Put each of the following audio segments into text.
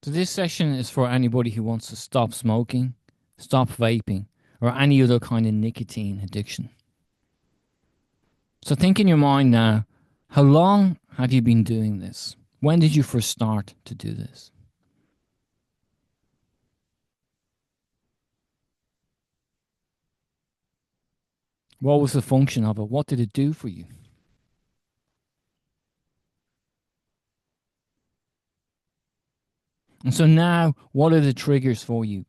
So this session is for anybody who wants to stop smoking, stop vaping, or any other kind of nicotine addiction. So think in your mind now, how long have you been doing this? When did you first start to do this? What was the function of it? What did it do for you? And so now, what are the triggers for you?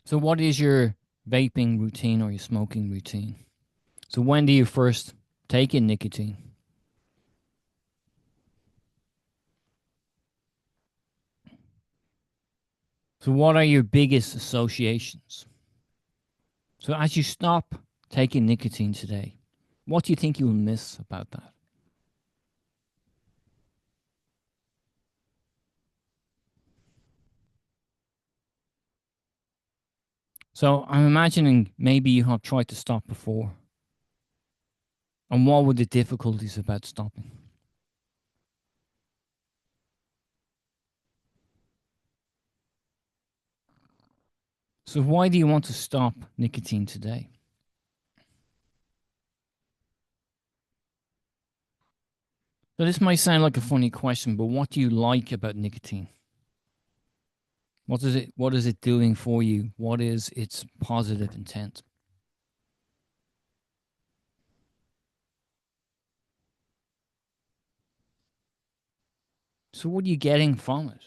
So what is your vaping routine or your smoking routine? So when do you first take in nicotine? So what are your biggest associations? So as you stop taking nicotine today, what do you think you'll miss about that? So I'm imagining maybe you have tried to stop before. And what were the difficulties about stopping? So why do you want to stop nicotine today? So this might sound like a funny question, but what do you like about nicotine? What is it doing for you? What is its positive intent? So what are you getting from it?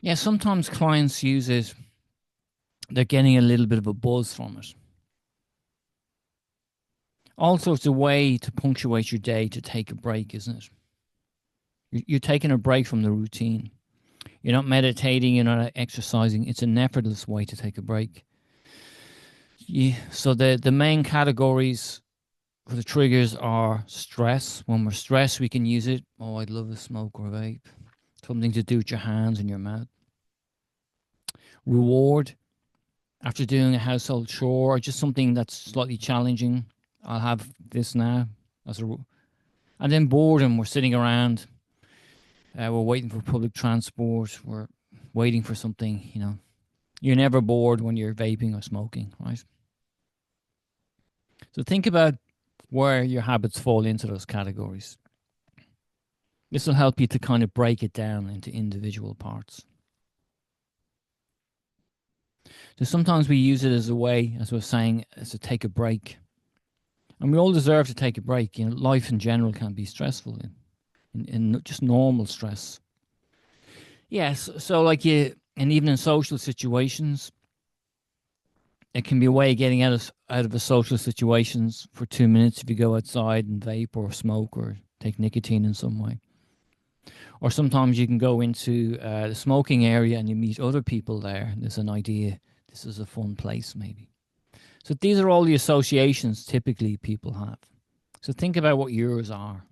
Yeah, sometimes clients use it, they're getting a little bit of a buzz from it. Also, it's a way to punctuate your day to take a break, isn't it? You're taking a break from the routine. You're not meditating, you're not exercising. It's an effortless way to take a break. So the main categories for the triggers are stress. When we're stressed, we can use it. Oh, I'd love a smoke or a vape. Something to do with your hands and your mouth. Reward after doing a household chore or just something that's slightly challenging. I'll have this now as a, and then boredom. We're sitting around. We're waiting for public transport. We're waiting for something. You're never bored when you're vaping or smoking, right? So think about where your habits fall into those categories. This will help you to kind of break it down into individual parts. So sometimes we use it as a way, as we're saying, as to take a break. And we all deserve to take a break. Life in general can be stressful in just normal stress. Yes, so like and even in social situations, it can be a way of getting out of a social situations for 2 minutes if you go outside and vape or smoke or take nicotine in some way. Or sometimes you can go into the smoking area and you meet other people there. There's an idea. This is a fun place, maybe. So these are all the associations typically people have. So think about what yours are.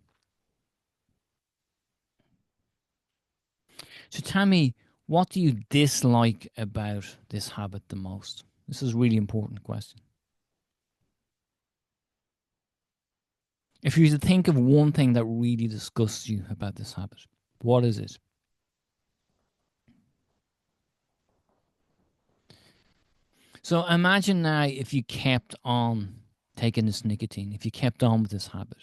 So tell me, what do you dislike about this habit the most? This is a really important question. If you were to think of one thing that really disgusts you about this habit, what is it? So imagine now if you kept on taking this nicotine, if you kept on with this habit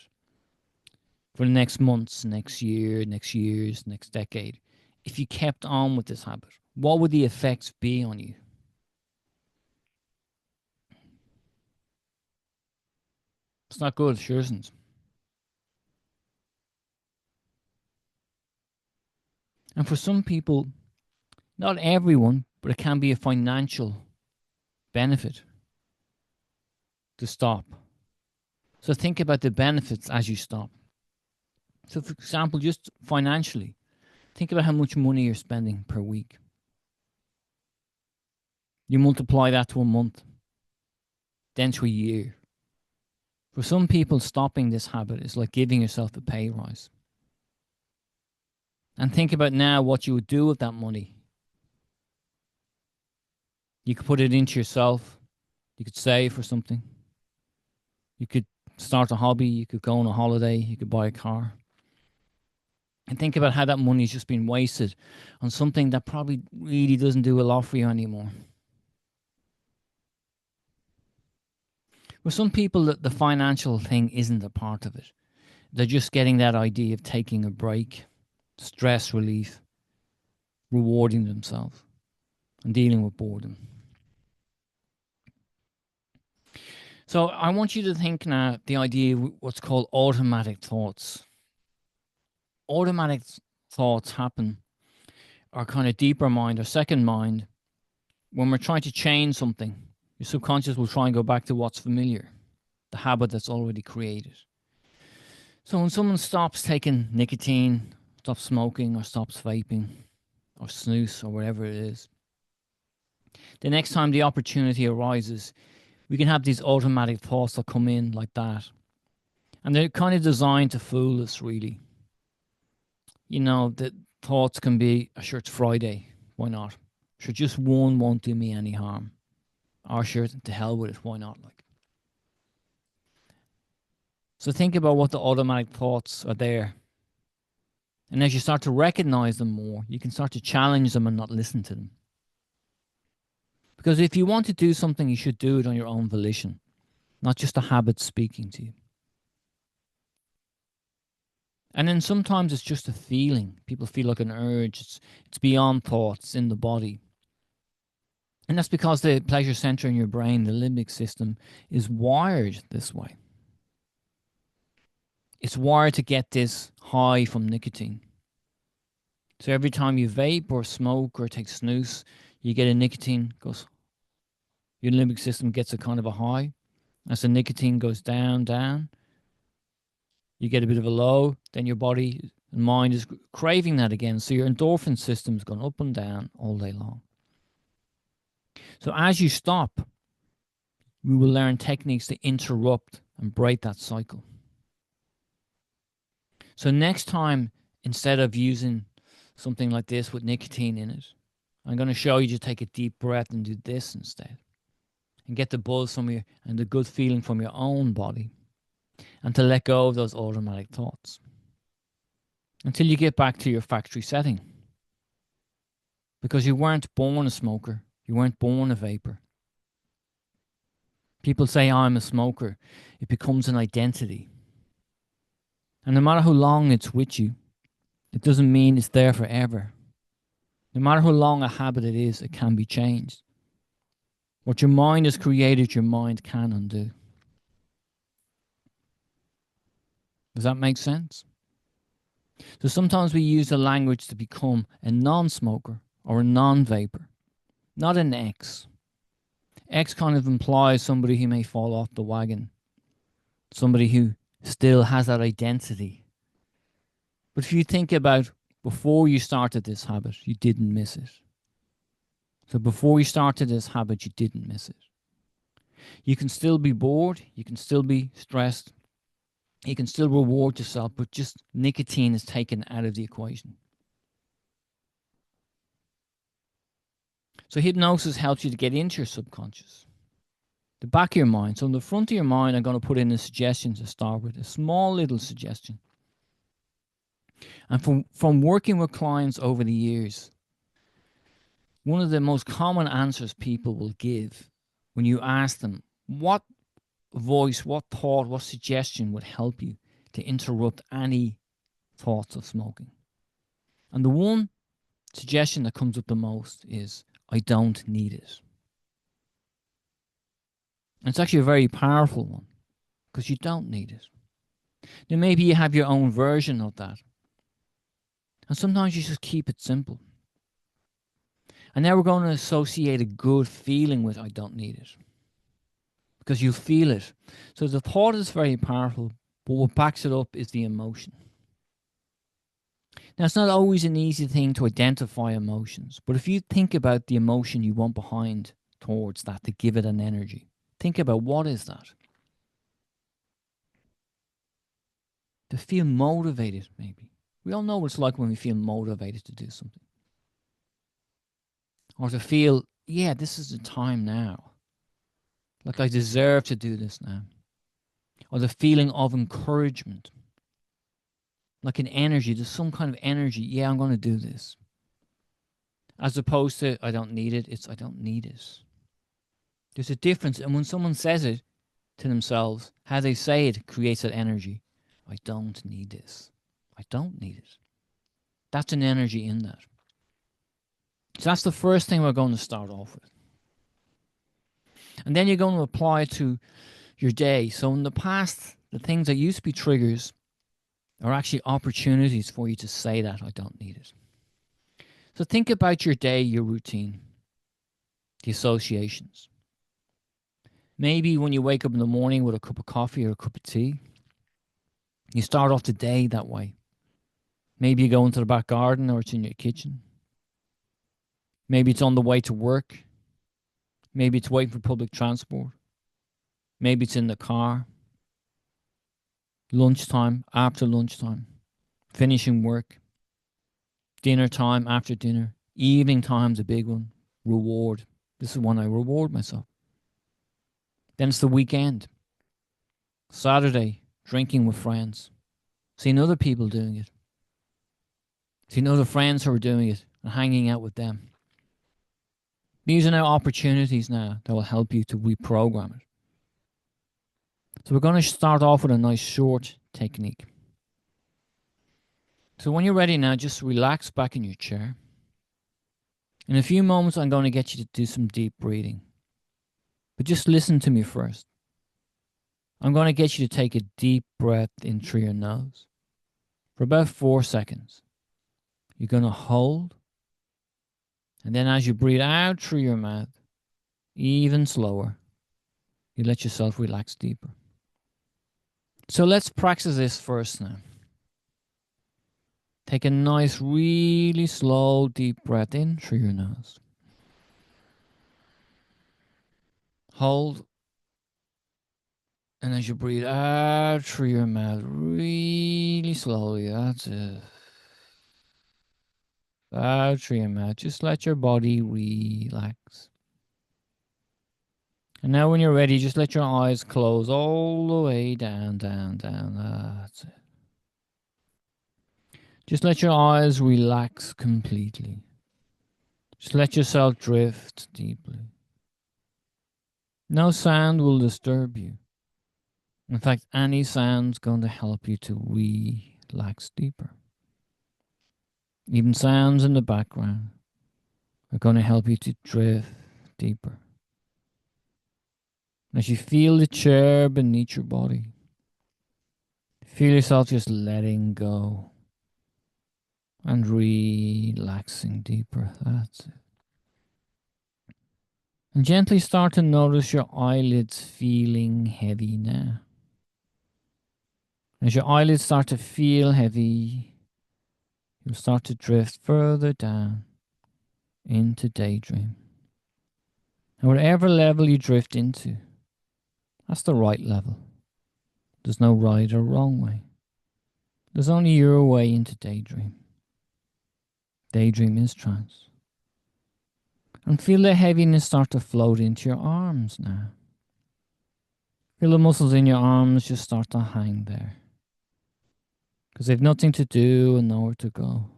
for the next months, next year, next years, next decade, if you kept on with this habit, what would the effects be on you? It's not good, sure isn't. And for some people, not everyone, but it can be a financial benefit to stop. So think about the benefits as you stop. So, for example, just financially, think about how much money you're spending per week. You multiply that to a month, then to a year. For some people, stopping this habit is like giving yourself a pay rise. And think about now what you would do with that money. You could put it into yourself. You could save for something. You could start a hobby, you could go on a holiday, you could buy a car. And think about how that money's just been wasted on something that probably really doesn't do a lot for you anymore. With some people, the financial thing isn't a part of it. They're just getting that idea of taking a break, stress relief, rewarding themselves, and dealing with boredom. So I want you to think now the idea of what's called automatic thoughts. Automatic thoughts happen, our kind of deeper mind, our second mind, when we're trying to change something. Your subconscious will try and go back to what's familiar, the habit that's already created. So when someone stops taking nicotine, stops smoking, or stops vaping, or snooze, or whatever it is, the next time the opportunity arises, we can have these automatic thoughts that come in like that. And they're kind of designed to fool us, really. You know, the thoughts can be, sure, it's Friday. Why not? Sure, just one won't do me any harm. Or sure, to hell with it. Why not? Like, so think about what the automatic thoughts are there. And as you start to recognize them more, you can start to challenge them and not listen to them. Because if you want to do something, you should do it on your own volition, not just a habit speaking to you. And then sometimes it's just a feeling. People feel like an urge. It's beyond thoughts, it's in the body. And that's because the pleasure center in your brain, the limbic system, is wired this way. It's wired to get this high from nicotine. So every time you vape or smoke or take snooze, you get a nicotine goes. Your limbic system gets a kind of a high. As the nicotine goes down, you get a bit of a low. Then your body and mind is craving that again. So your endorphin system's gone up and down all day long. So as you stop, we will learn techniques to interrupt and break that cycle. So next time, instead of using something like this with nicotine in it, I'm going to show you to take a deep breath and do this instead. And get the buzz from you and the good feeling from your own body. And to let go of those automatic thoughts. Until you get back to your factory setting. Because you weren't born a smoker. You weren't born a vapor. People say, I'm a smoker. It becomes an identity. And no matter how long it's with you, it doesn't mean it's there forever. No matter how long a habit it is, it can be changed. What your mind has created, your mind can undo. Does that make sense? So sometimes we use the language to become a non-smoker or a non-vapor, not an X. X kind of implies somebody who may fall off the wagon, somebody who still has that identity. But if you think about before you started this habit, you didn't miss it. So before you started this habit, you didn't miss it. You can still be bored, you can still be stressed, you can still reward yourself, but just nicotine is taken out of the equation. So hypnosis helps you to get into your subconscious, the back of your mind. So in the front of your mind, I'm going to put in a suggestion to start with, a small little suggestion. And from working with clients over the years, one of the most common answers people will give when you ask them, what voice, what thought, what suggestion would help you to interrupt any thoughts of smoking? And the one suggestion that comes up the most is, I don't need it. And it's actually a very powerful one because you don't need it. Then maybe you have your own version of that. And sometimes you just keep it simple. And now we're going to associate a good feeling with I don't need it. Because you feel it. So the thought is very powerful, but what backs it up is the emotion. Now, it's not always an easy thing to identify emotions, but if you think about the emotion you want behind towards that to give it an energy, think about what is that? To feel motivated, maybe. We all know what it's like when we feel motivated to do something. Or to feel, yeah, this is the time now. Like I deserve to do this now. or the feeling of encouragement, like an energy. There's some kind of energy. Yeah, I'm going to do this. As opposed to, I don't need it. It's, I don't need it. There's a difference. And when someone says it to themselves, how they say it creates that energy. I don't need this. I don't need it. That's an energy in that. So that's the first thing we're going to start off with. And then you're going to apply it to your day. So in the past, the things that used to be triggers are actually opportunities for you to say that I don't need it. So think about your day, your routine, the associations. Maybe when you wake up in the morning with a cup of coffee or a cup of tea, you start off the day that way. Maybe you go into the back garden or it's in your kitchen. Maybe it's on the way to work. Maybe it's waiting for public transport. Maybe it's in the car. Lunchtime, after lunchtime. Finishing work. Dinner time, after dinner. Evening time's a big one. Reward. This is when I reward myself. Then it's the weekend. Saturday, drinking with friends. Seeing other people doing it. Seeing other friends who are doing it and hanging out with them. These are now opportunities now that will help you to reprogram it. So we're going to start off with a nice short technique. So when you're ready now, just relax back in your chair. In a few moments, I'm going to get you to do some deep breathing. But just listen to me first. I'm going to get you to take a deep breath in through your nose for about 4 seconds. You're going to hold. And then as you breathe out through your mouth, even slower, you let yourself relax deeper. So let's practice this first now. Take a nice, really slow, deep breath in through your nose. Hold. And as you breathe out through your mouth, really slowly, that's it. Out through your mouth, just let your body relax. And now when you're ready, just let your eyes close all the way down, down, down. That's it. Just let your eyes relax completely. Just let yourself drift deeply. No sound will disturb you. In fact, any sound's going to help you to relax deeper. Even sounds in the background are going to help you to drift deeper. As you feel the chair beneath your body, feel yourself just letting go and relaxing deeper. That's it. And gently start to notice your eyelids feeling heavy now. As your eyelids start to feel heavy, you'll start to drift further down into daydream. And whatever level you drift into, that's the right level. There's no right or wrong way. There's only your way into daydream. Daydream is trance. And feel the heaviness start to float into your arms now. Feel the muscles in your arms just start to hang there. Because they've nothing to do and nowhere to go.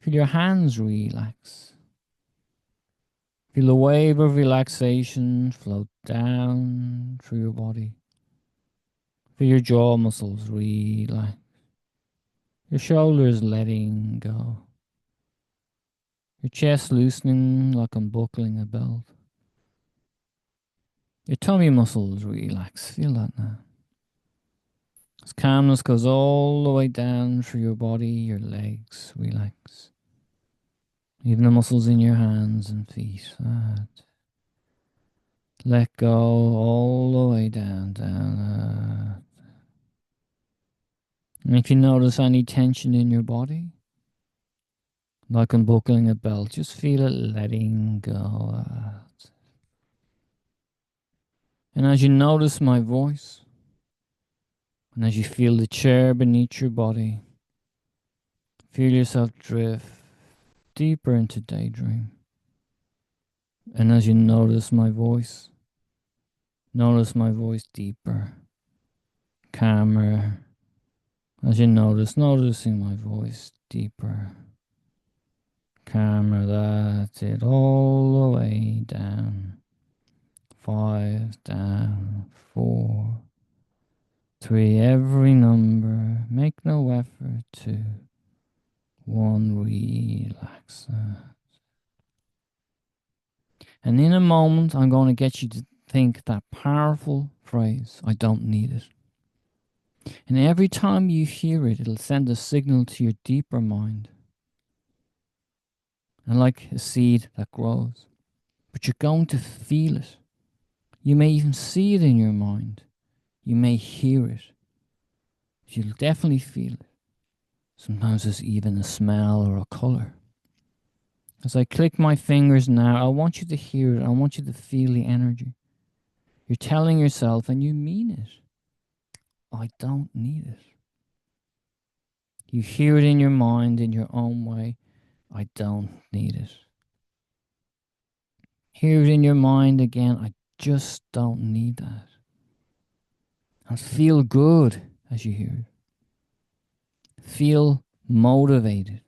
Feel your hands relax. Feel the wave of relaxation float down through your body. Feel your jaw muscles relax. Your shoulders letting go. Your chest loosening like unbuckling a belt. Your tummy muscles relax. Feel that now. As calmness goes all the way down through your body, your legs relax. Even the muscles in your hands and feet. That. Let go all the way down, down. And if you notice any tension in your body, like unbuckling a belt, just feel it letting go. And as you notice my voice, and as you feel the chair beneath your body, feel yourself drift deeper into daydream. And as you notice my voice deeper calmer. As you noticing my voice deeper, calmer. That's it, all the way down. 5 down, 4, 3. Every number. Make no effort to. 1. Relax. And in a moment, I'm going to get you to think that powerful phrase, I don't need it. And every time you hear it, it'll send a signal to your deeper mind. And like a seed that grows. But you're going to feel it. You may even see it in your mind. You may hear it. You'll definitely feel it. Sometimes there's even a smell or a color. As I click my fingers now, I want you to hear it. I want you to feel the energy. You're telling yourself, and you mean it, I don't need it. You hear it in your mind in your own way. I don't need it. Hear it in your mind again. I just don't need that. And feel good as you hear it. Feel motivated.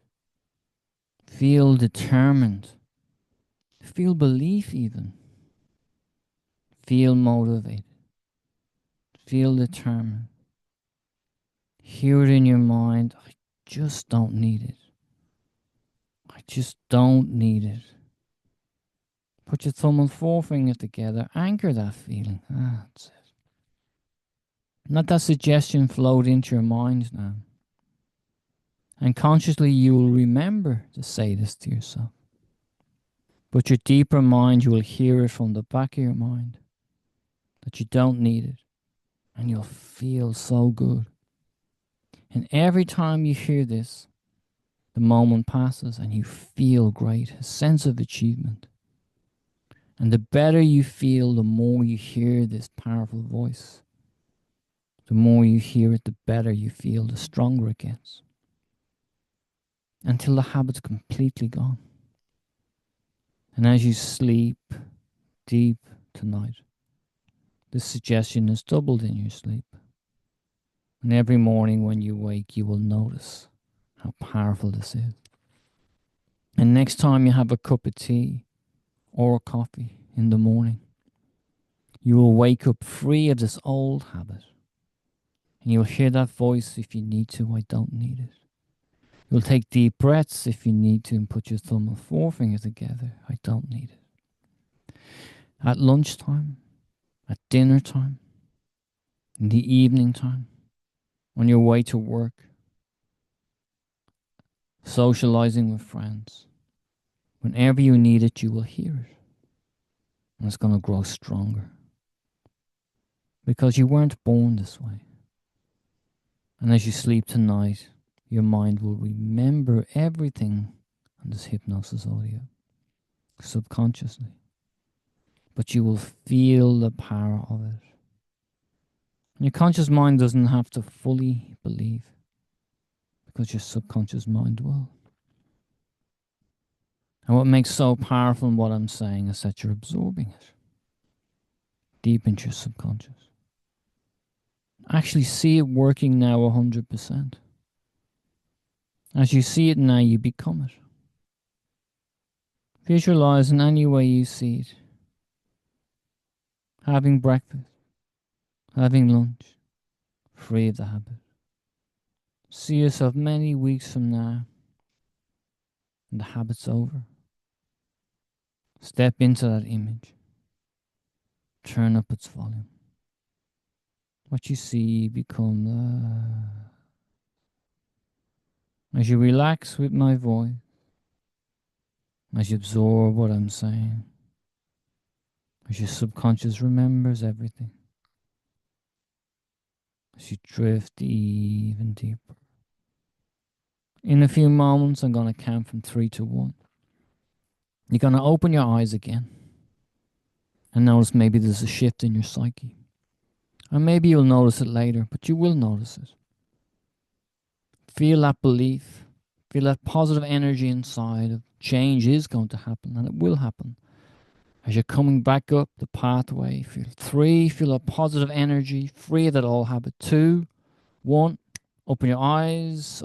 Feel determined. Feel belief even. Feel motivated. Feel determined. Hear it in your mind. I just don't need it. I just don't need it. Put your thumb and forefinger together. Anchor that feeling. That's it. Let that suggestion float into your mind now. And consciously you will remember to say this to yourself. But your deeper mind, you will hear it from the back of your mind that you don't need it. And you'll feel so good. And every time you hear this, the moment passes and you feel great, a sense of achievement. And the better you feel, the more you hear this powerful voice. The more you hear it, the better you feel, the stronger it gets. Until the habit's completely gone. And as you sleep deep tonight, this suggestion is doubled in your sleep. And every morning when you wake, you will notice how powerful this is. And next time you have a cup of tea or a coffee in the morning, you will wake up free of this old habit. And you'll hear that voice if you need to, I don't need it. You'll take deep breaths if you need to and put your thumb and forefinger together, I don't need it. At lunchtime, at dinner time, in the evening time, on your way to work, socializing with friends. Whenever you need it, you will hear it. And it's going to grow stronger. Because you weren't born this way. And as you sleep tonight, your mind will remember everything on this hypnosis audio, subconsciously. But you will feel the power of it. And your conscious mind doesn't have to fully believe, because your subconscious mind will. And what makes so powerful in what I'm saying is that you're absorbing it deep into your subconscious. Actually see it working now 100%. As you see it now, you become it. Visualize in any way you see it. Having breakfast, having lunch, free of the habit. See yourself many weeks from now, and the habit's over. Step into that image. Turn up its volume. What you see become as you relax with my voice, as you absorb what I'm saying, as your subconscious remembers everything, as you drift even deeper. In a few moments, I'm going to count from 3 to 1. You're going to open your eyes again and notice maybe there's a shift in your psyche. Or maybe you'll notice it later, but you will notice it. Feel that belief. Feel that positive energy inside of change is going to happen, and it will happen. As you're coming back up the pathway, feel 3, feel a positive energy, free of that old habit. 2, 1, open your eyes,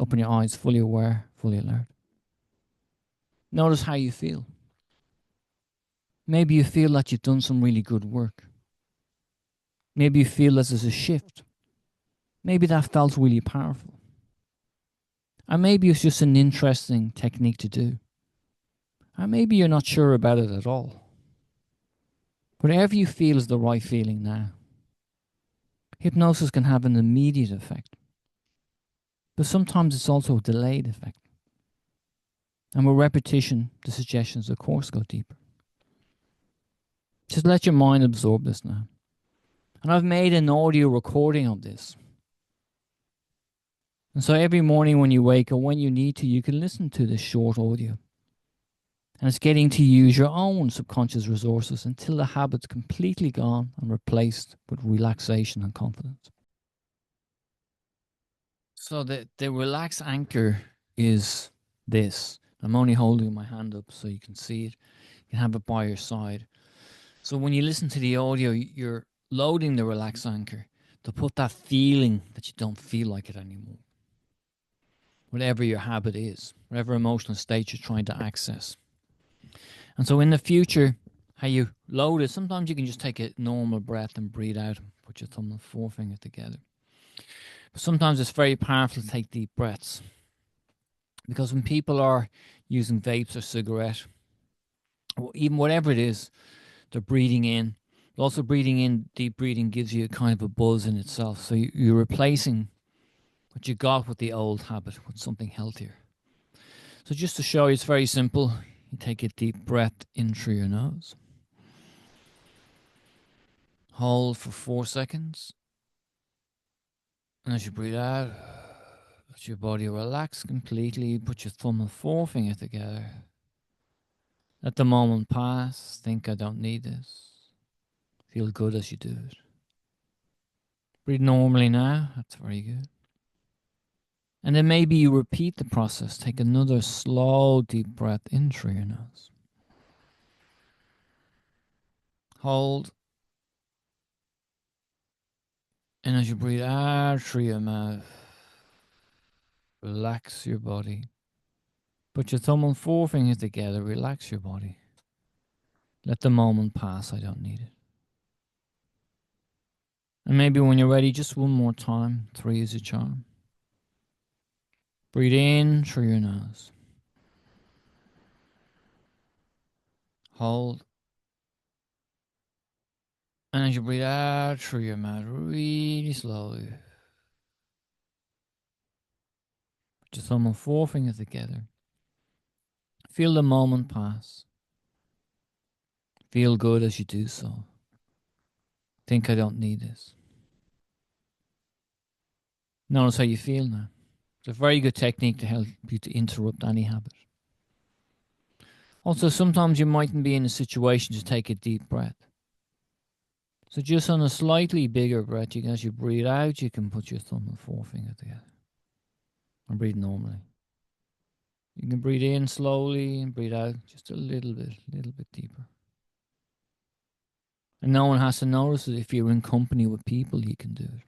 fully aware, fully alert. Notice how you feel. Maybe you feel that you've done some really good work. Maybe you feel that there's a shift. Maybe that felt really powerful. And maybe it's just an interesting technique to do. And maybe you're not sure about it at all. Whatever you feel is the right feeling now. Hypnosis can have an immediate effect, but sometimes it's also a delayed effect. And with repetition, the suggestions, of course, go deeper. Just let your mind absorb this now. And I've made an audio recording of this. And so every morning when you wake or when you need to, you can listen to this short audio. And it's getting to use your own subconscious resources until the habit's completely gone and replaced with relaxation and confidence. So the relaxed anchor is this. I'm only holding my hand up so you can see it. You can have it by your side. So when you listen to the audio, you're loading the relaxed anchor to put that feeling that you don't feel like it anymore. Whatever your habit is, whatever emotional state you're trying to access. And so in the future, how you load it, sometimes you can just take a normal breath and breathe out and put your thumb and forefinger together. But sometimes it's very powerful to take deep breaths. Because when people are using vapes or cigarette, or even whatever it is, they're breathing in. Also breathing in, deep breathing gives you a kind of a buzz in itself. So you're replacing what you got with the old habit with something healthier. So just to show you, it's very simple. You take a deep breath in through your nose. Hold for 4 seconds. And as you breathe out, let your body relax completely. Put your thumb and forefinger together. Let the moment pass. Think I don't need this. Feel good as you do it. Breathe normally now. That's very good. And then maybe you repeat the process. Take another slow, deep breath in through your nose. Hold. And as you breathe out through your mouth, relax your body. Put your thumb and forefinger together. Relax your body. Let the moment pass. I don't need it. And maybe when you're ready, just one more time. 3 is a charm. Breathe in through your nose. Hold. And as you breathe out through your mouth, really slowly, put your thumb and forefinger together. Feel the moment pass. Feel good as you do so. Think I don't need this. Notice how you feel now. It's a very good technique to help you to interrupt any habit. Also, sometimes you mightn't be in a situation to take a deep breath. So just on a slightly bigger breath, as you breathe out, you can put your thumb and forefinger together. And breathe normally. You can breathe in slowly and breathe out just a little bit deeper. And no one has to notice it. If you're in company with people, you can do it.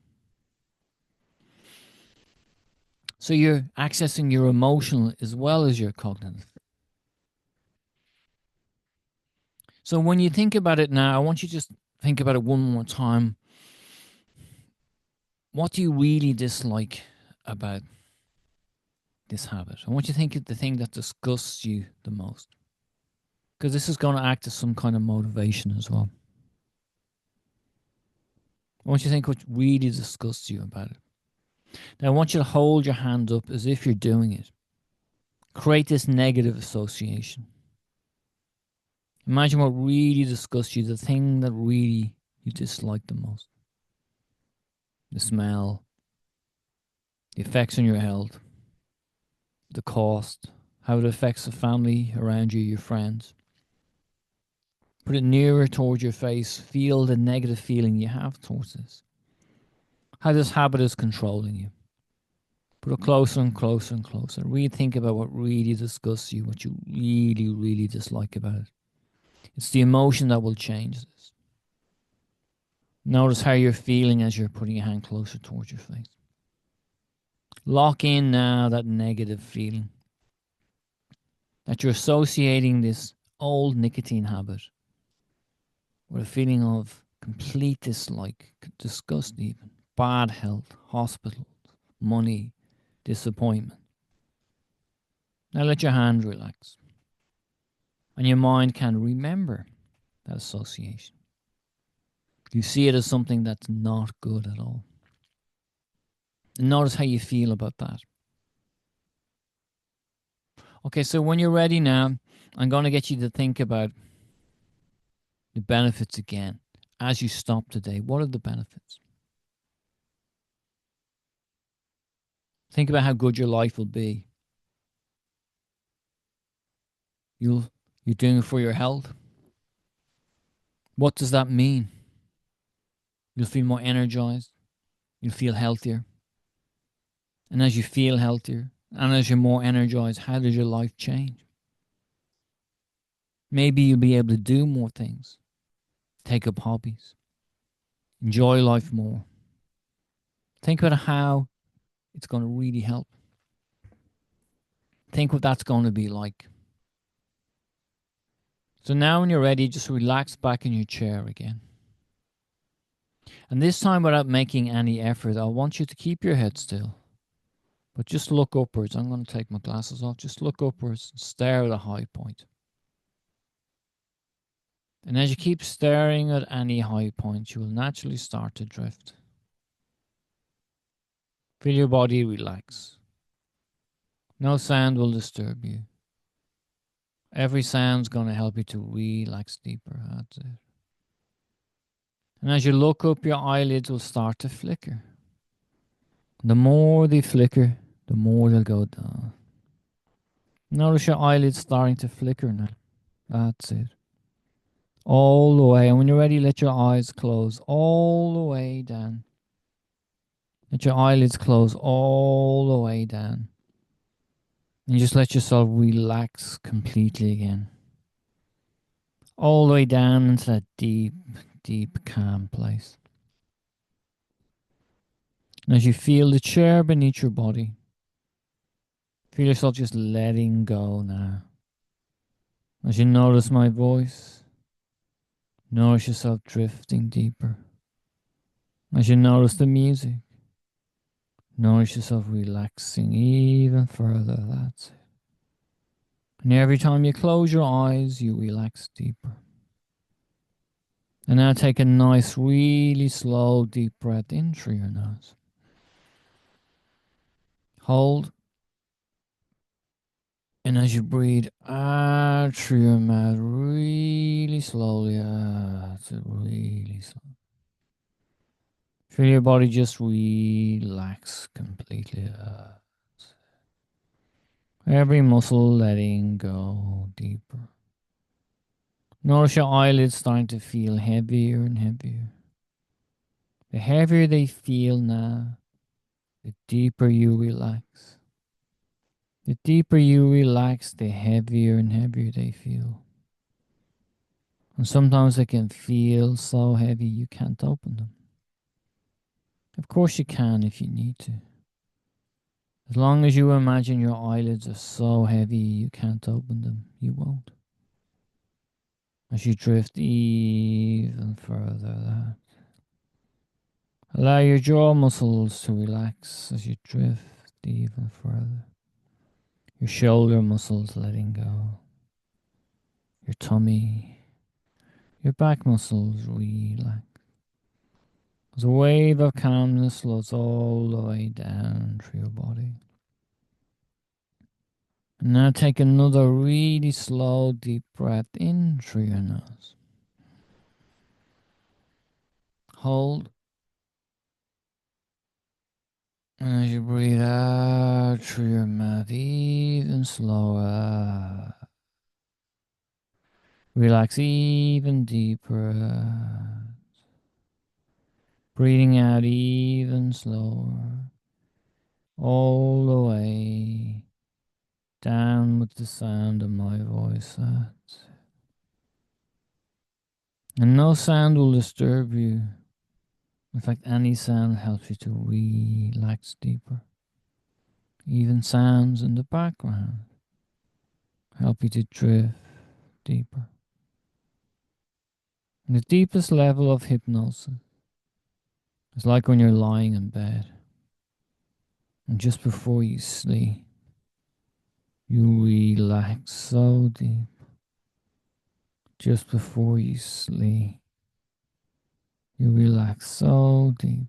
So you're accessing your emotional as well as your cognitive. So when you think about it now, I want you to just think about it one more time. What do you really dislike about this habit? I want you to think of the thing that disgusts you the most. Because this is going to act as some kind of motivation as well. I want you to think what really disgusts you about it. Now I want you to hold your hand up as if you're doing it. Create this negative association. Imagine what really disgusts you, the thing that really you dislike the most. The smell, the effects on your health, the cost, how it affects the family around you, your friends. Put it nearer towards your face. Feel the negative feeling you have towards this. How this habit is controlling you. Put it closer and closer and closer. Really think about what really disgusts you, what you really, really dislike about it. It's the emotion that will change this. Notice how you're feeling as you're putting your hand closer towards your face. Lock in now that negative feeling that you're associating this old nicotine habit with a feeling of complete dislike, disgust, even bad health, hospital, money, disappointment. Now let your hand relax and your mind can remember that association. You see it as something that's not good at all. And notice how you feel about that. Okay, so when you're ready now, I'm going to get you to think about the benefits again as you stop today. What are the benefits? Think about how good your life will be. You'll, you're doing it for your health. What does that mean? You'll feel more energized. You'll feel healthier. And as you feel healthier and as you're more energized, how does your life change? Maybe you'll be able to do more things, take up hobbies, enjoy life more. Think about how it's going to really help. Think what that's going to be like. So now when you're ready, just relax back in your chair again. And this time, without making any effort, I want you to keep your head still. But just look upwards. I'm going to take my glasses off. Just look upwards and stare at a high point. And as you keep staring at any high point, you will naturally start to drift. Feel your body relax. No sound will disturb you. Every sound's going to help you to relax deeper. That's it. And as you look up, your eyelids will start to flicker. The more they flicker, the more they'll go down. Notice your eyelids starting to flicker now. That's it. All the way. And when you're ready, let your eyes close all the way down. Let your eyelids close all the way down. And just let yourself relax completely again. All the way down into that deep, deep, calm place. And as you feel the chair beneath your body, feel yourself just letting go now. As you notice my voice, notice yourself drifting deeper. As you notice the music, notice yourself relaxing even further. That's it. And every time you close your eyes, you relax deeper. And now take a nice, really slow, deep breath in through your nose. Hold. And as you breathe out through your mouth, really slowly, really slow. Feel your body just relax completely. Every muscle letting go deeper. Notice your eyelids starting to feel heavier and heavier. The heavier they feel now, the deeper you relax. The deeper you relax, the heavier and heavier they feel. And sometimes they can feel so heavy you can't open them. Of course you can if you need to. As long as you imagine your eyelids are so heavy you can't open them, you won't. As you drift even further, allow your jaw muscles to relax as you drift even further. Your shoulder muscles letting go. Your tummy, your back muscles relax. As a wave of calmness flows all the way down through your body. And now take another really slow, deep breath in through your nose. Hold. And as you breathe out through your mouth, even slower. Relax even deeper. Breathing out even slower. All the way down with the sound of my voice. That's it. And no sound will disturb you. In fact, any sound helps you to relax deeper. Even sounds in the background help you to drift deeper. And the deepest level of hypnosis is like when you're lying in bed and just before you sleep, you relax so deep. Just before you sleep, you relax so deep.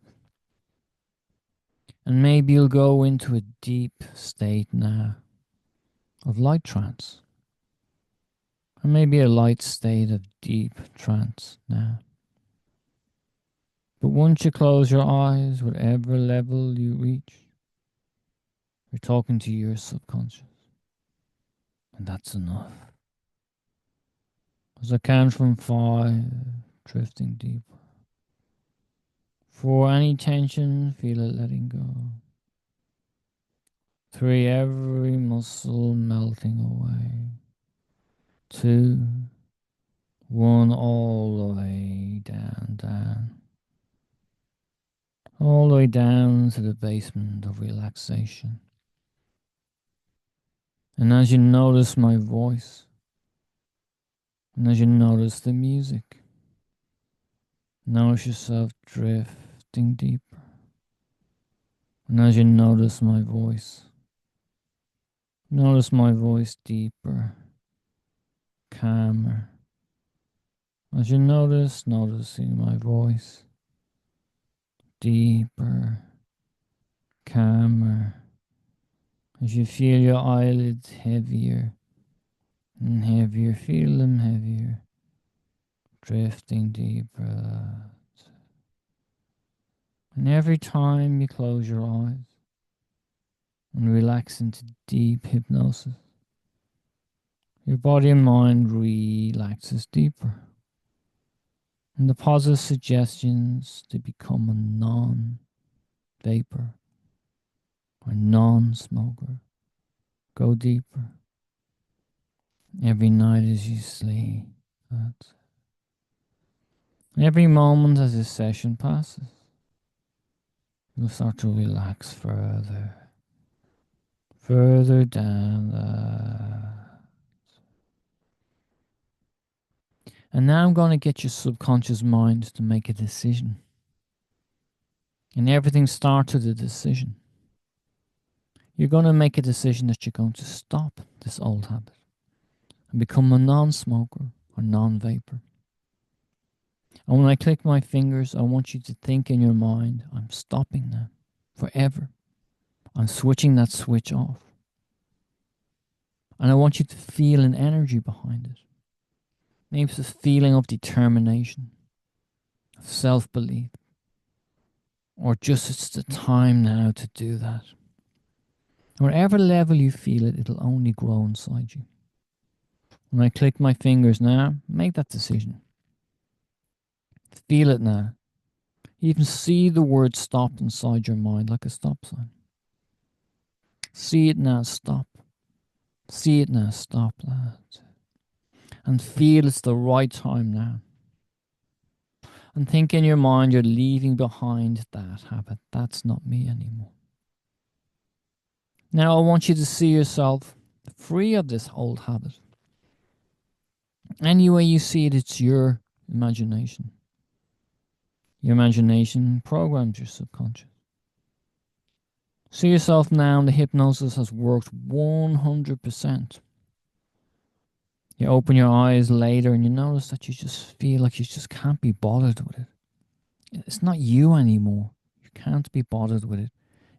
And maybe you'll go into a deep state now of light trance. Or maybe a light state of deep trance now. But once you close your eyes, whatever level you reach, you're talking to your subconscious. And that's enough. As I count from 5, drifting deeper. 4, any tension, feel it letting go. 3, every muscle melting away. 2, 1, all the way down, down. All the way down to the basement of relaxation. And as you notice my voice, and as you notice the music, notice yourself drifting deeper. And as you notice my voice deeper, calmer. As you noticing my voice deeper, calmer. As you feel your eyelids heavier and heavier, feel them heavier, drifting deeper. And every time you close your eyes and relax into deep hypnosis, your body and mind relaxes deeper. And the positive suggestions to become a non-vapor or non-smoker go deeper every night as you sleep. That's every moment as this session passes, you'll start to relax further, further down. And now I'm going to get your subconscious mind to make a decision. And everything starts with a decision. You're going to make a decision that you're going to stop this old habit and become a non-smoker or non-vapor. And when I click my fingers, I want you to think in your mind, I'm stopping now, forever. I'm switching that switch off. And I want you to feel an energy behind it. Maybe it's a feeling of determination, of self-belief, or just it's the time now to do that. Whatever level you feel it, it'll only grow inside you. When I click my fingers now, make that decision. Feel it now. You even see the word stop inside your mind like a stop sign. See it now, stop. See it now, stop that. And feel it's the right time now. And think in your mind you're leaving behind that habit. That's not me anymore. Now I want you to see yourself free of this old habit. Any way you see it, it's your imagination. Your imagination programs your subconscious. See yourself now, the hypnosis has worked 100%. You open your eyes later and you notice that you just feel like you just can't be bothered with it. It's not you anymore. You can't be bothered with it.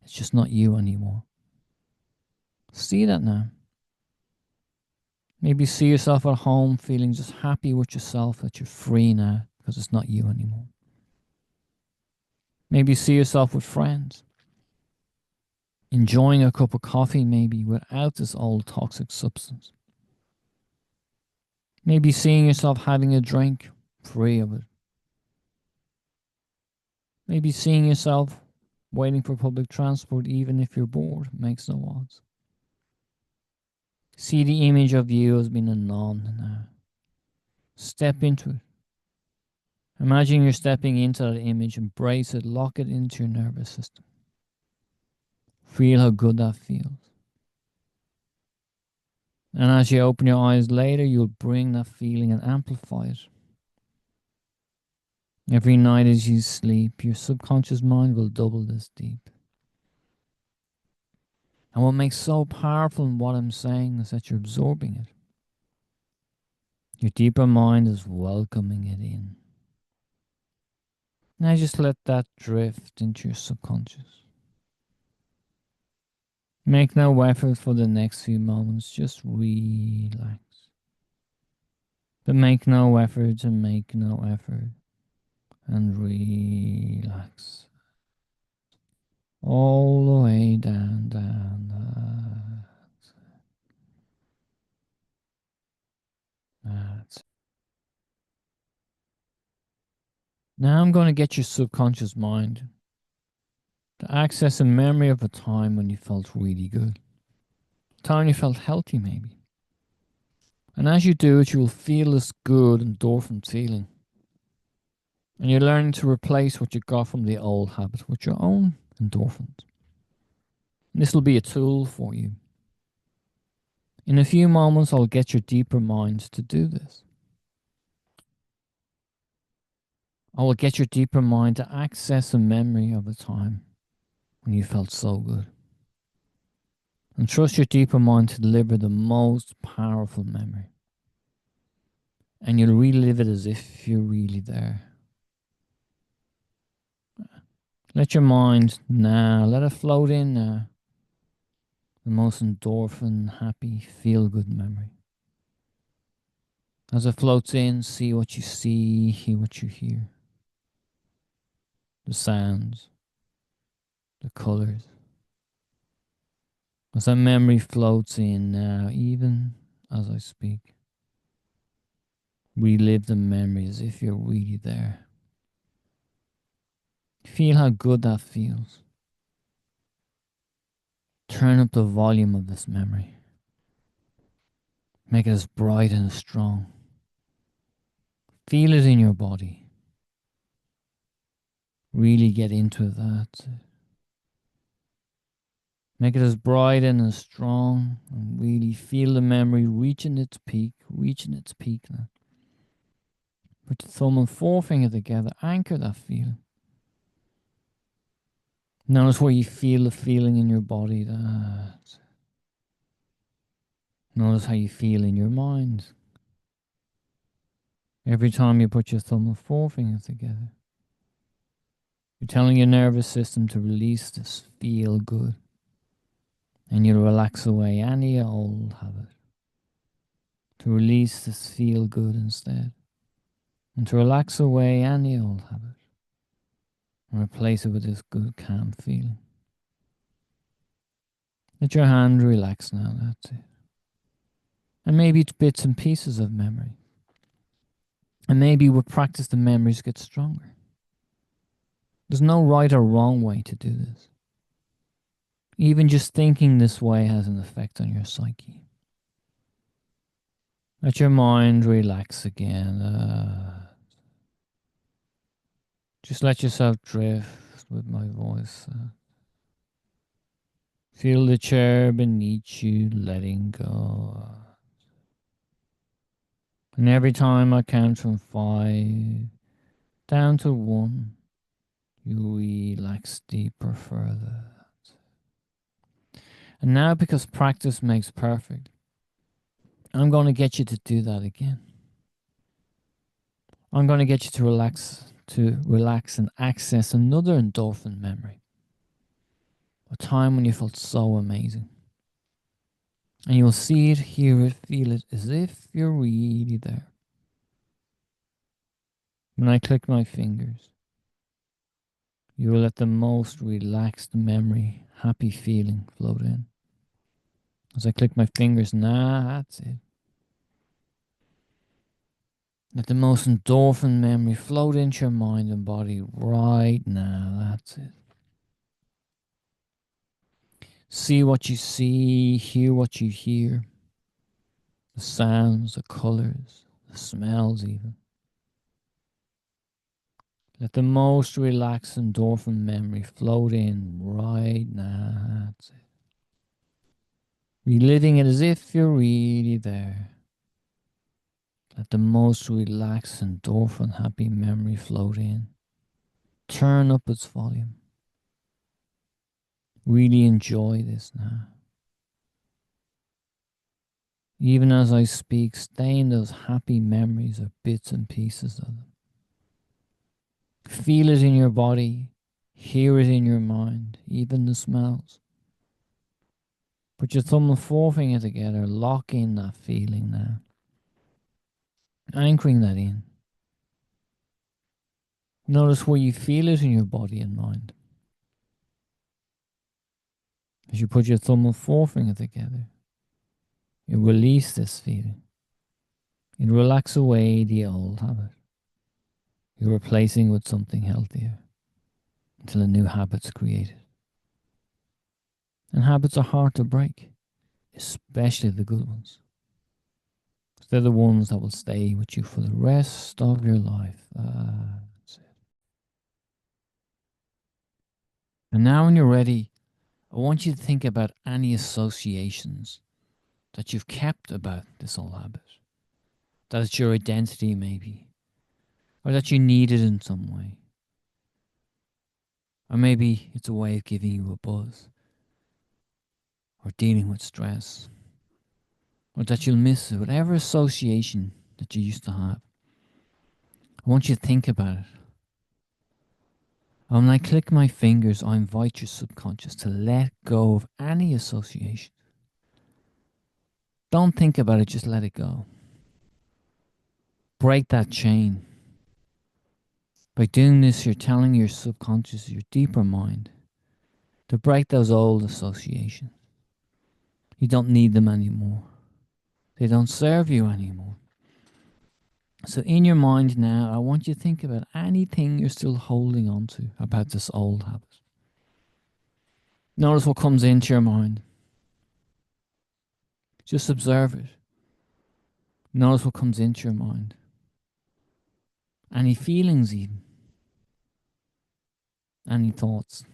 It's just not you anymore. See that now. Maybe see yourself at home feeling just happy with yourself that you're free now because it's not you anymore. Maybe see yourself with friends, enjoying a cup of coffee maybe without this old toxic substance. Maybe seeing yourself having a drink free of it. Maybe seeing yourself waiting for public transport even if you're bored. Makes no odds. See the image of you as being a non now. Step into it. Imagine you're stepping into that image, embrace it, lock it into your nervous system. Feel how good that feels. And as you open your eyes later, you'll bring that feeling and amplify it. Every night as you sleep, your subconscious mind will double this deep. And what makes so powerful in what I'm saying is that you're absorbing it. Your deeper mind is welcoming it in. Now just let that drift into your subconscious. Make no effort for the next few moments, just relax. But make no effort and make no effort and relax. All the way down, down. That's. Now I'm going to get your subconscious mind to access a memory of a time when you felt really good. A time you felt healthy, maybe. And as you do it, you will feel this good endorphin feeling. And you're learning to replace what you got from the old habit with your own endorphins. And this will be a tool for you. In a few moments, I'll get your deeper mind to do this. I will get your deeper mind to access a memory of a time when you felt so good. And trust your deeper mind to deliver the most powerful memory. And you'll relive it as if you're really there. Let your mind now, let it float in now. The most endorphin, happy, feel good memory. As it floats in, see what you see, hear what you hear. The sounds, the colors. As that memory floats in now, even as I speak, relive the memory as if you're really there. Feel how good that feels. Turn up the volume of this memory. Make it as bright and as strong. Feel it in your body. Really get into that. Make it as bright and as strong, and really feel the memory reaching its peak now. Put your thumb and forefinger together, anchor that feeling. Notice where you feel the feeling in your body. Notice how you feel in your mind. Every time you put your thumb and forefinger together, you're telling your nervous system to release this feel good. And you'll relax away any old habit. To release this feel good instead. And to relax away any old habit. And replace it with this good, calm feeling. Let your hand relax now, that's it. And maybe it's bits and pieces of memory. And maybe with practice the memories get stronger. There's no right or wrong way to do this. Even just thinking this way has an effect on your psyche. Let your mind relax again. Just let yourself drift with my voice. Feel the chair beneath you letting go. And every time I count from 5 down to 1, you relax deeper further. And now, because practice makes perfect, I'm going to get you to do that again. I'm going to get you to relax and access another endorphin memory. A time when you felt so amazing. And you'll see it, hear it, feel it as if you're really there. When I click my fingers, you will let the most relaxed memory, happy feeling float in. As I click my fingers, that's it. Let the most endorphin memory float into your mind and body right now. That's it. See what you see, hear what you hear. The sounds, the colors, the smells even. Let the most relaxed endorphin memory float in right now. That's it. Reliving it as if you're really there. Let the most relaxed endorphin happy memory float in. Turn up its volume. Really enjoy this now. Even as I speak, stay in those happy memories or bits and pieces of them. Feel it in your body, hear it in your mind, even the smells. Put your thumb and forefinger together, lock in that feeling now, anchoring that in. Notice where you feel it in your body and mind. As you put your thumb and forefinger together, you release this feeling. You relax away the old habit. You're replacing with something healthier until a new habit's created. And habits are hard to break, especially the good ones. They're the ones that will stay with you for the rest of your life. That's it. And now, when you're ready, I want you to think about any associations that you've kept about this old habit. That it's your identity, maybe, or that you need it in some way. Or maybe it's a way of giving you a buzz, or dealing with stress, or that you'll miss it, whatever association that you used to have. I want you to think about it. And when I click my fingers, I invite your subconscious to let go of any association. Don't think about it, just let it go. Break that chain. By doing this, you're telling your subconscious, your deeper mind, to break those old associations. You don't need them anymore. They don't serve you anymore. So in your mind now, I want you to think about anything you're still holding on to about this old habit. Notice what comes into your mind. Just observe it. Notice what comes into your mind. Any feelings even. Any thoughts.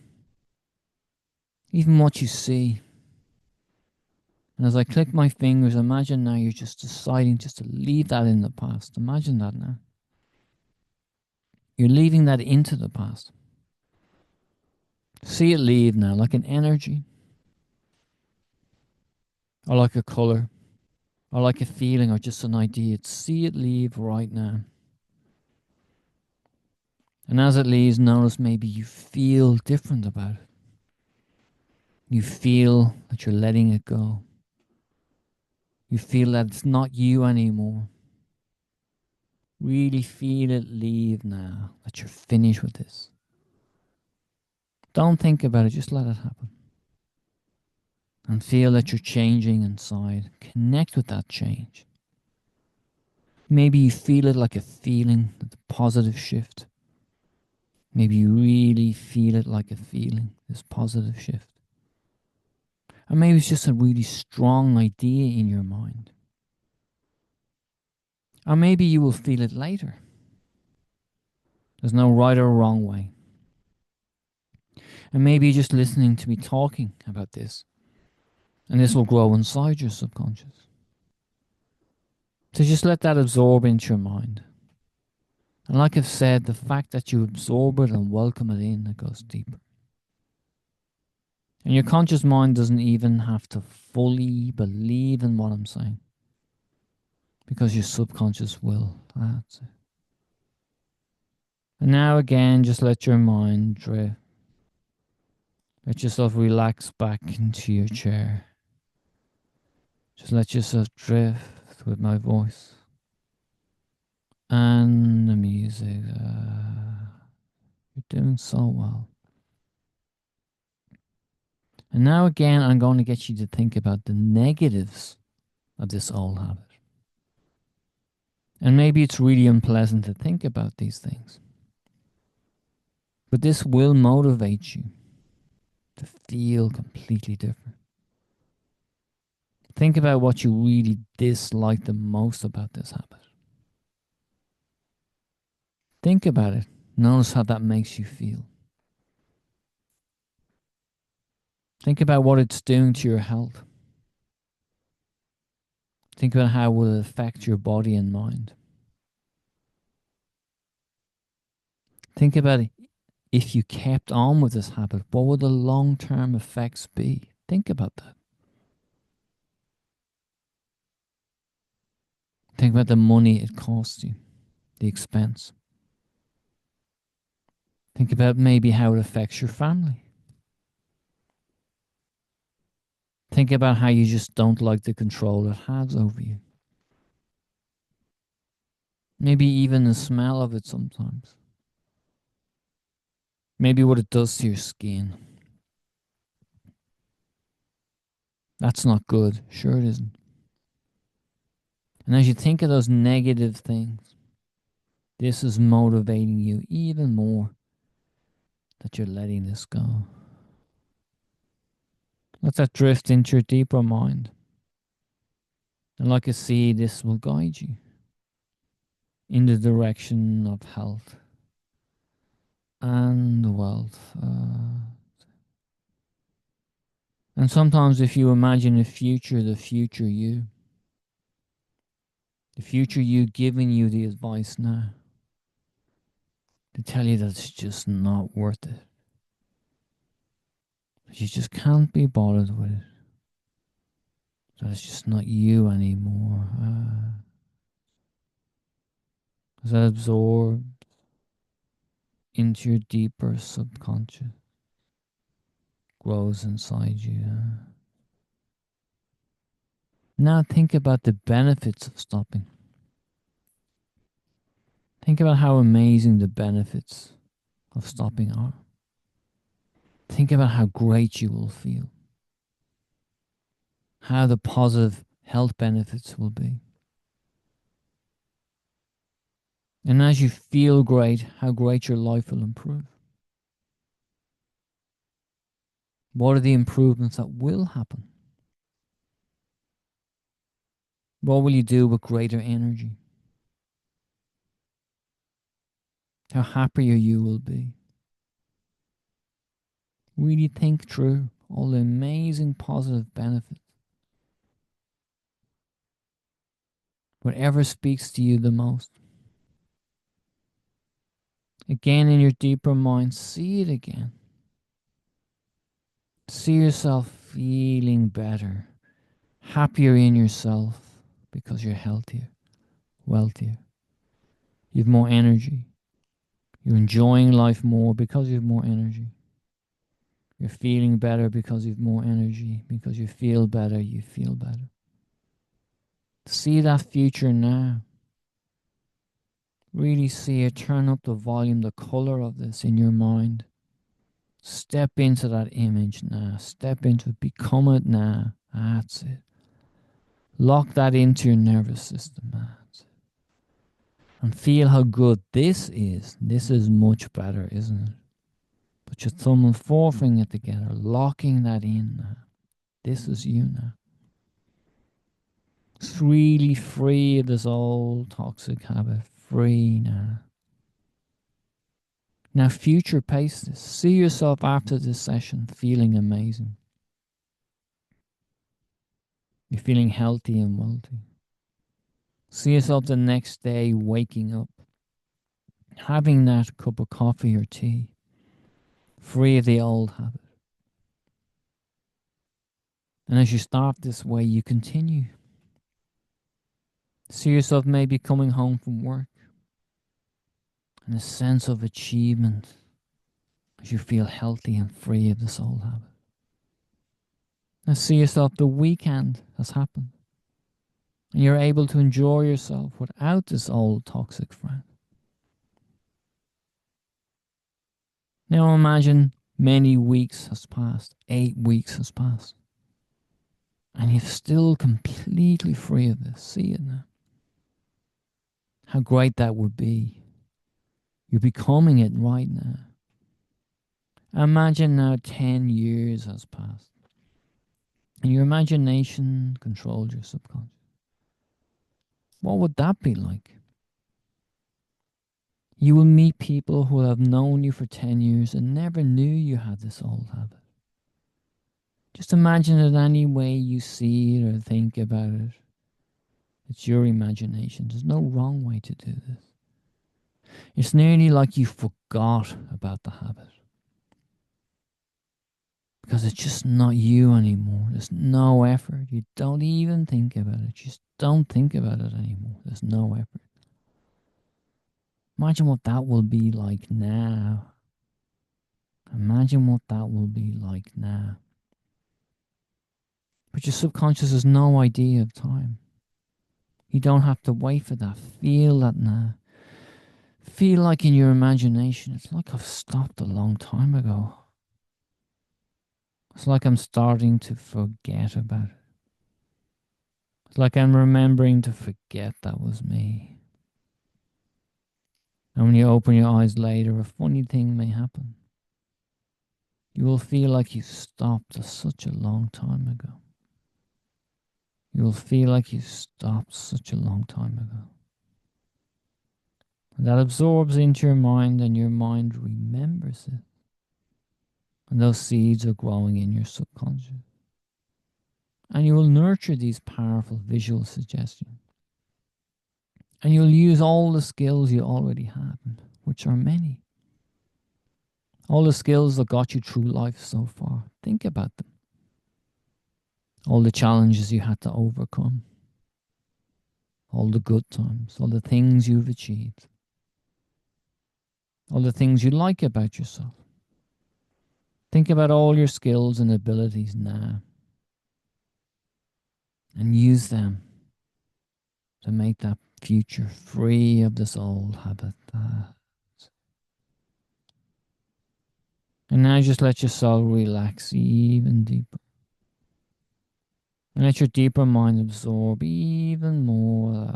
Even what you see. And as I click my fingers, imagine now you're just deciding just to leave that in the past. Imagine that now. You're leaving that into the past. See it leave now, like an energy, or like a color, or like a feeling, or just an idea. See it leave right now. And as it leaves, notice maybe you feel different about it. You feel that you're letting it go. You feel that it's not you anymore. Really feel it leave now, that you're finished with this. Don't think about it, just let it happen. And feel that you're changing inside. Connect with that change. Maybe you feel it like a feeling, a positive shift. Maybe you really feel it like a feeling, this positive shift. Or maybe it's just a really strong idea in your mind. Or maybe you will feel it later. There's no right or wrong way. And maybe you're just listening to me talking about this. And this will grow inside your subconscious. So just let that absorb into your mind. And like I've said, the fact that you absorb it and welcome it in, it goes deeper. And your conscious mind doesn't even have to fully believe in what I'm saying. Because your subconscious will. That's it. And now again, just let your mind drift. Let yourself relax back into your chair. Just let yourself drift with my voice. And the music. You're doing so well. And now again, I'm going to get you to think about the negatives of this old habit. And maybe it's really unpleasant to think about these things. But this will motivate you to feel completely different. Think about what you really dislike the most about this habit. Think about it. Notice how that makes you feel. Think about what it's doing to your health. Think about how it will affect your body and mind. Think about it. If you kept on with this habit, what would the long-term effects be? Think about that. Think about the money it costs you, the expense. Think about maybe how it affects your family. Think about how you just don't like the control it has over you. Maybe even the smell of it sometimes. Maybe what it does to your skin. That's not good. Sure it isn't. And as you think of those negative things, this is motivating you even more that you're letting this go. Let that drift into your deeper mind. And like a seed, this will guide you in the direction of health and wealth. And sometimes if you imagine the future you, the future you giving you the advice now to tell you that it's just not worth it. You just can't be bothered with it. That it's just not you anymore. As that absorbs into your deeper subconscious, grows inside you. Now think about the benefits of stopping. Think about how amazing the benefits of stopping are. Think about how great you will feel. How the positive health benefits will be. And as you feel great, how great your life will improve. What are the improvements that will happen? What will you do with greater energy? How happier you will be. Really think through all the amazing positive benefits. Whatever speaks to you the most. Again, in your deeper mind, see it again. See yourself feeling better, happier in yourself because you're healthier, wealthier. You have more energy. You're enjoying life more because you have more energy. You're feeling better because you have more energy. Because you feel better, you feel better. See that future now. Really see it. Turn up the volume, the color of this in your mind. Step into that image now. Step into it. Become it now. That's it. Lock that into your nervous system. That's it. And feel how good this is. This is much better, isn't it? Put your thumb and forefinger together, locking that in now. This is you now. It's really free of this old toxic habit. Free now. Now future pace this. See yourself after this session feeling amazing. You're feeling healthy and wealthy. See yourself the next day waking up, having that cup of coffee or tea, free of the old habit. And as you start this way, you continue. See yourself maybe coming home from work and a sense of achievement as you feel healthy and free of this old habit. Now see yourself the weekend has happened and you're able to enjoy yourself without this old toxic friend. Now imagine many weeks has passed, 8 weeks has passed, and you're still completely free of this. See it now. How great that would be. You're becoming it right now. Imagine now 10 years has passed and your imagination controlled your subconscious. What would that be like? You will meet people who have known you for 10 years and never knew you had this old habit. Just imagine it any way you see it or think about it. It's your imagination. There's no wrong way to do this. It's nearly like you forgot about the habit because it's just not you anymore. There's no effort. You don't even think about it. Just don't think about it anymore. There's no effort. Imagine what that will be like now. Imagine what that will be like now. But your subconscious has no idea of time. You don't have to wait for that. Feel that now. Feel like in your imagination, it's like I've stopped a long time ago. It's like I'm starting to forget about it. It's like I'm remembering to forget that was me. And when you open your eyes later, a funny thing may happen. You will feel like you stopped such a long time ago. You will feel like you stopped such a long time ago. And that absorbs into your mind, and your mind remembers it. And those seeds are growing in your subconscious. And you will nurture these powerful visual suggestions. And you'll use all the skills you already have, which are many. All the skills that got you through life so far. Think about them. All the challenges you had to overcome. All the good times. All the things you've achieved. All the things you like about yourself. Think about all your skills and abilities now. And use them to make that future free of this old habit. And now just let your soul relax even deeper. And let your deeper mind absorb even more.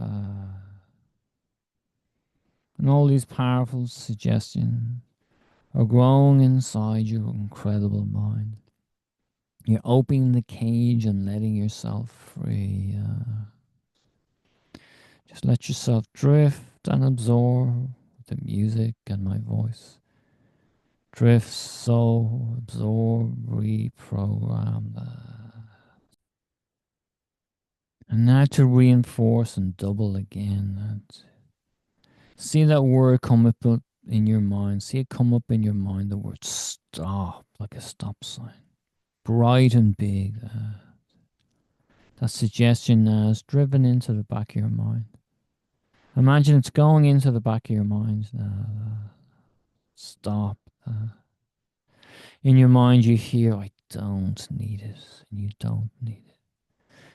And all these powerful suggestions are growing inside your incredible mind. You're opening the cage and letting yourself free. Just let yourself drift and absorb the music and my voice. Drift, so absorb, reprogram. And now to reinforce and double again. See that word come up in your mind. See it come up in your mind, the word stop, like a stop sign. Bright and big. That suggestion now is driven into the back of your mind. Imagine it's going into the back of your mind now. Stop. In your mind, you hear, I don't need it. And you don't need it.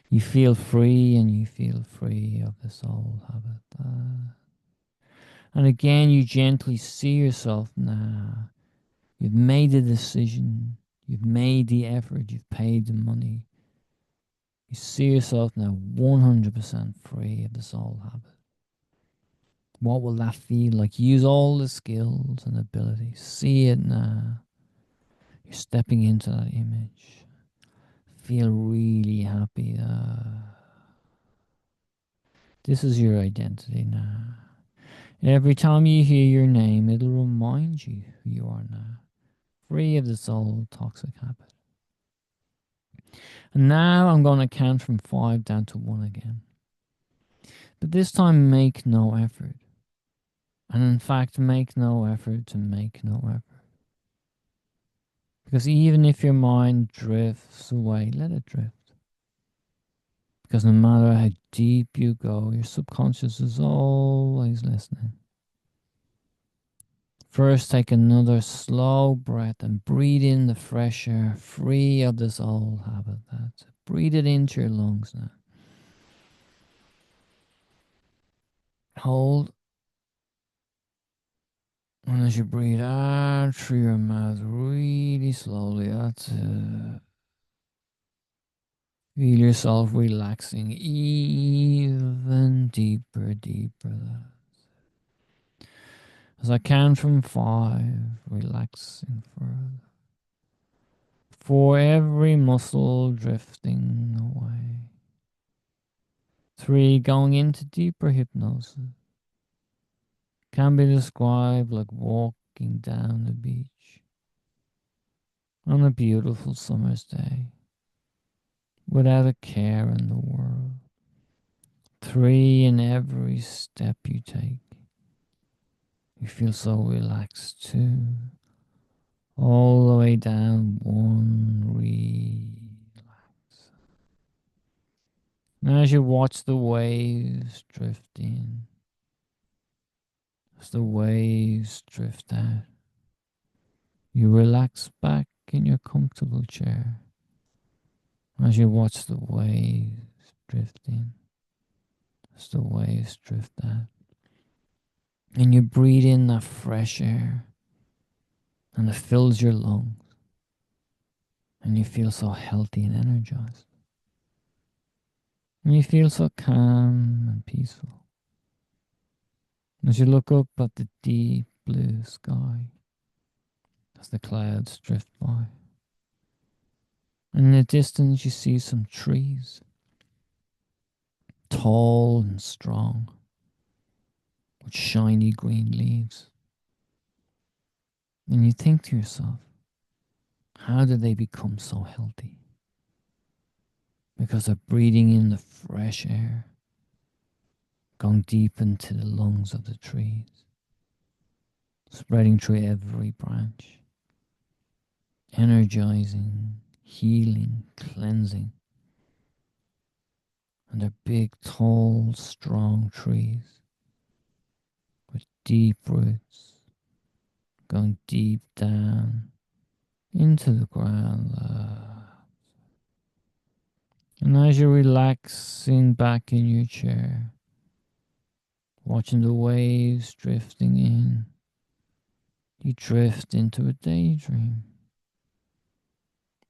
You feel free, and you feel free of this old habit. And again, you gently see yourself now. You've made the decision. You've made the effort. You've paid the money. You see yourself now 100% free of this old habit. What will that feel like? Use all the skills and abilities. See it now. You're stepping into that image. Feel really happy. This is your identity now. Every time you hear your name, it'll remind you who you are now. Free of this old toxic habit. And now I'm going to count from 5 down to 1 again. But this time, make no effort. And in fact, make no effort to make no effort. Because even if your mind drifts away, let it drift. Because no matter how deep you go, your subconscious is always listening. First, take another slow breath and breathe in the fresh air, free of this old habit. That's it. Breathe it into your lungs now. Hold. And as you breathe out through your mouth really slowly, that's it. Feel yourself relaxing even deeper, deeper. As I count from 5, relaxing further. 4, every muscle drifting away. 3, going into deeper hypnosis. can be described like walking down the beach on a beautiful summer's day without a care in the world. Three in every step you take. You feel so relaxed too. All the way down one relax. And as you watch the waves drift in, as the waves drift out, you relax back in your comfortable chair as you watch the waves drift in, as the waves drift out. And you breathe in that fresh air and it fills your lungs and you feel so healthy and energized. And you feel so calm and peaceful as you look up at the deep blue sky as the clouds drift by. And in the distance you see some trees, tall and strong, with shiny green leaves. And you think to yourself, how did they become so healthy? Because they're breathing in the fresh air, going deep into the lungs of the trees, spreading through every branch, energizing, healing, cleansing. And they're big, tall, strong trees with deep roots going deep down into the ground. And as you're relaxing back in your chair, watching the waves drifting in, you drift into a daydream.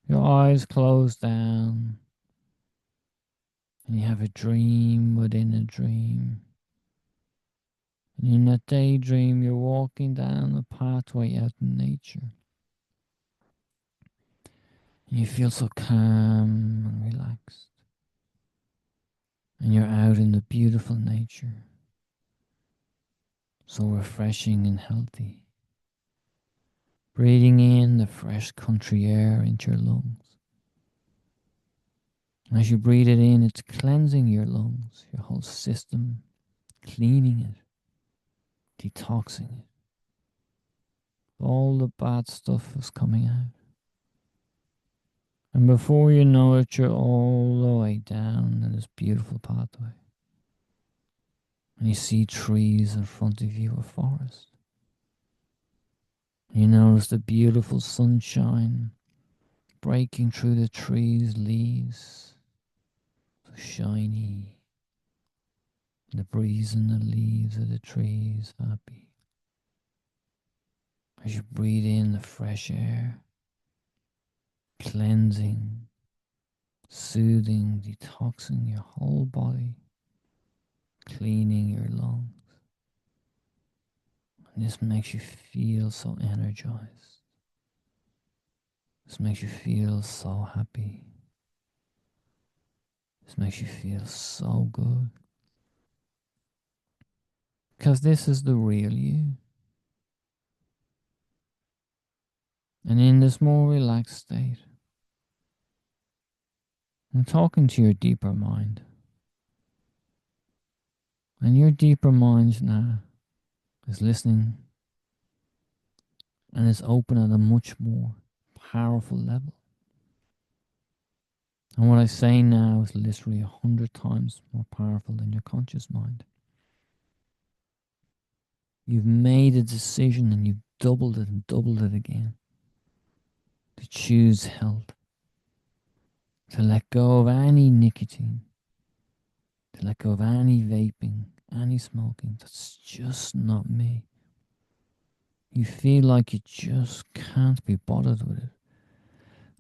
Your eyes close down, and you have a dream within a dream. And in that daydream, you're walking down a pathway out in nature. And you feel so calm and relaxed. And you're out in the beautiful nature. So refreshing and healthy. Breathing in the fresh country air into your lungs. And as you breathe it in, it's cleansing your lungs, your whole system, cleaning it, detoxing it. All the bad stuff is coming out. And before you know it, you're all the way down in this beautiful pathway. And you see trees in front of you, a forest. And you notice the beautiful sunshine breaking through the trees' leaves. So shiny. The breeze in the leaves of the trees, happy. As you breathe in the fresh air, cleansing, soothing, detoxing your whole body, cleaning your lungs. And this makes you feel so energized. This makes you feel so happy. This makes you feel so good. Because this is the real you. And in this more relaxed state, I'm talking to your deeper mind. And your deeper mind now is listening and is open at a much more powerful level. And what I say now is literally 100 times more powerful than your conscious mind. You've made a decision and you've doubled it and doubled it again to choose health, to let go of any nicotine, to let go of any vaping, any smoking. That's just not me. You feel like you just can't be bothered with it.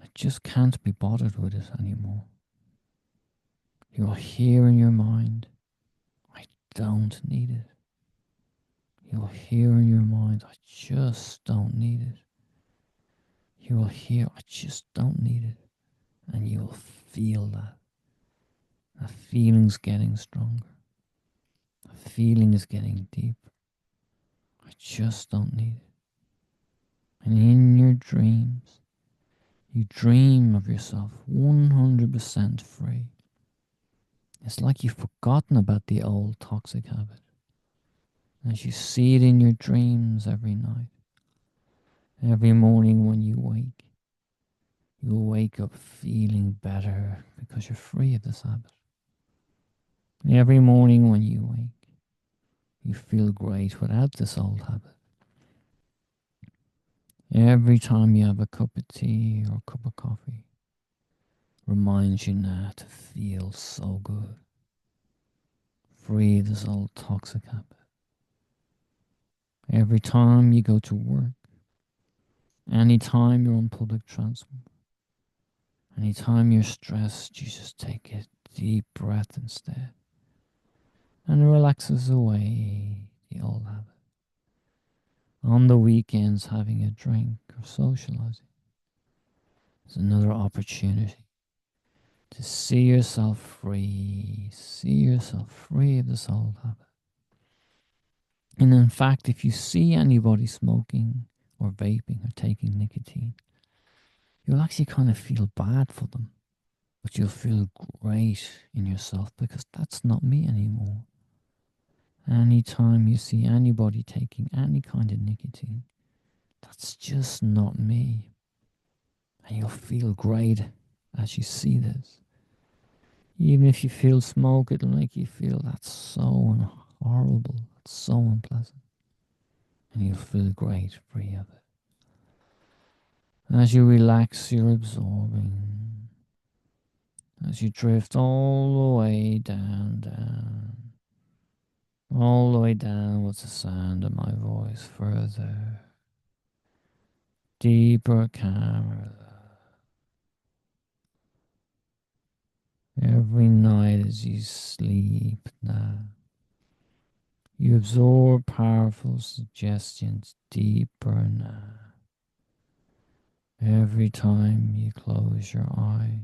I just can't be bothered with it anymore. You're here in your mind. I don't need it. You're here in your mind. I just don't need it. You're here. I just don't need it. And you'll feel that. That feeling's getting stronger. The feeling is getting deep. I just don't need it. And in your dreams, you dream of yourself 100% free. It's like you've forgotten about the old toxic habit. As you see it in your dreams every night, every morning when you wake, you'll wake up feeling better because you're free of this habit. Every morning when you wake, you feel great without this old habit. Every time you have a cup of tea or a cup of coffee, reminds you now to feel so good. Free of this old toxic habit. Every time you go to work, anytime you're on public transport, anytime you're stressed, you just take a deep breath instead and it relaxes away the old habit. On the weekends, having a drink or socializing is another opportunity to see yourself free of this old habit. And in fact, if you see anybody smoking or vaping or taking nicotine, you'll actually kind of feel bad for them, but you'll feel great in yourself because that's not me anymore. Anytime you see anybody taking any kind of nicotine, that's just not me. And you'll feel great as you see this. Even if you feel smoke, it'll make you feel that's so horrible, that's so unpleasant. And you'll feel great free of it. As you relax, you're absorbing. As you drift all the way down, all the way down with the sound of my voice further, deeper, calmer. Every night as you sleep now, you absorb powerful suggestions deeper now. Every time you close your eye,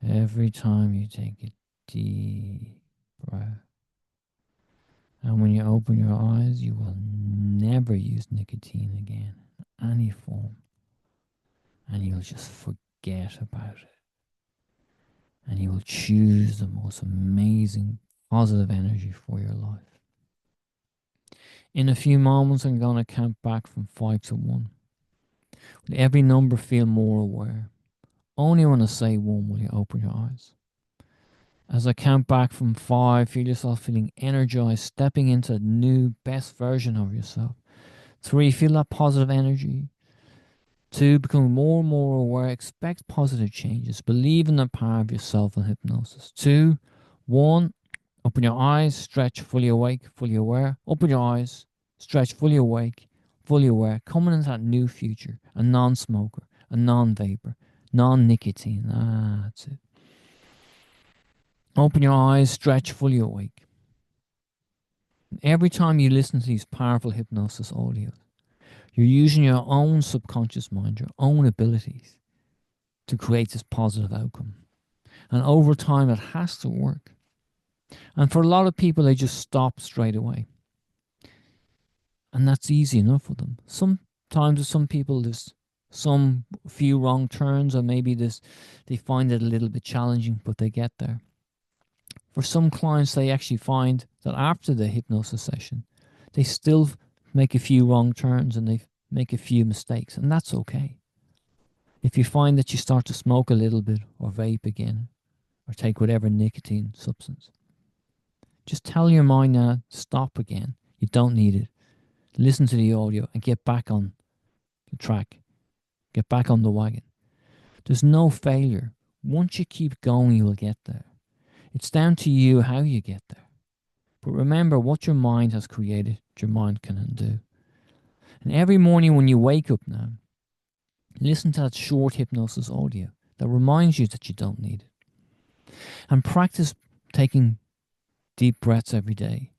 every time you take a deep breath, and when you open your eyes, you will never use nicotine again in any form, and you'll just forget about it. And you will choose the most amazing positive energy for your life. In a few moments, I'm going to count back from 5 to 1. With every number, feel more aware. Only when I say 1 will you open your eyes. As I count back from 5, feel yourself feeling energized, stepping into a new, best version of yourself. 3, feel that positive energy. 2, become more and more aware. Expect positive changes. Believe in the power of yourself and hypnosis. 2, 1, open your eyes, stretch, fully awake, fully aware. Open your eyes, stretch, fully awake, fully aware. Coming into that new future, a non-smoker, a non-vapor, non-nicotine. That's it. Open your eyes, stretch, fully awake. Every time you listen to these powerful hypnosis audios, you're using your own subconscious mind, your own abilities to create this positive outcome. And over time, it has to work. And for a lot of people, they just stop straight away. And that's easy enough for them. Sometimes with some people, there's some few wrong turns, or maybe they find it a little bit challenging, but they get there. For some clients, they actually find that after the hypnosis session, they still make a few wrong turns and they make a few mistakes, and that's okay. If you find that you start to smoke a little bit or vape again or take whatever nicotine substance, just tell your mind now, stop again. You don't need it. Listen to the audio and get back on the track. Get back on the wagon. There's no failure. Once you keep going, you will get there. It's down to you how you get there. But remember, what your mind has created, your mind can undo. And every morning when you wake up now, listen to that short hypnosis audio that reminds you that you don't need it. And practice taking deep breaths every day.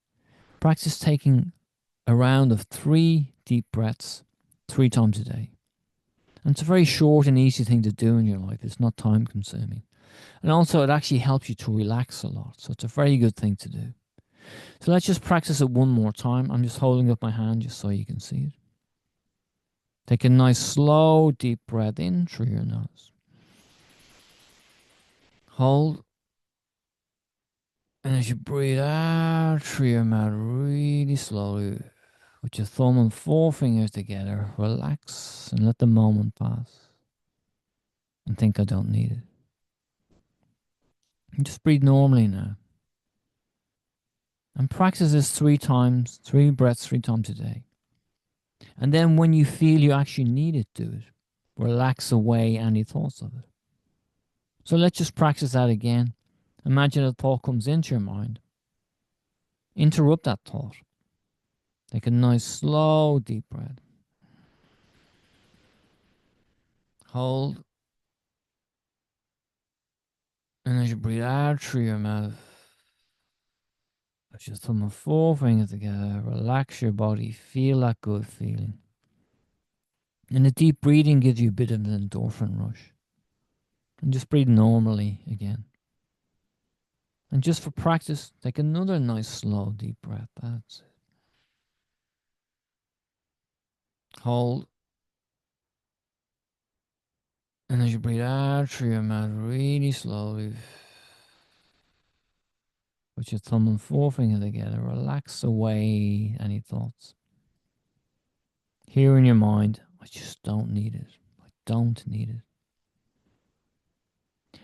Practice taking a round of 3 deep breaths 3 times a day. And it's a very short and easy thing to do in your life. It's not time consuming. And also it actually helps you to relax a lot. So it's a very good thing to do. So let's just practice it one more time. I'm just holding up my hand just so you can see it. Take a nice slow deep breath in through your nose. Hold. And as you breathe out through your mouth really slowly, with your thumb and forefingers together, relax and let the moment pass. And think I don't need it. And just breathe normally now. And practice this 3 times, 3 breaths 3 times a day. And then when you feel you actually need it, do it. Relax away any thoughts of it. So let's just practice that again. Imagine a thought comes into your mind. Interrupt that thought. Take a nice slow deep breath. Hold. And as you breathe out through your mouth, put your thumb and forefinger together. Relax your body. Feel that good feeling. And the deep breathing gives you a bit of an endorphin rush. And just breathe normally again. And just for practice, take another nice slow deep breath. That's it. Hold. And as you breathe out through your mouth really slowly, put your thumb and forefinger together. Relax away any thoughts. Here in your mind, I just don't need it. I don't need it.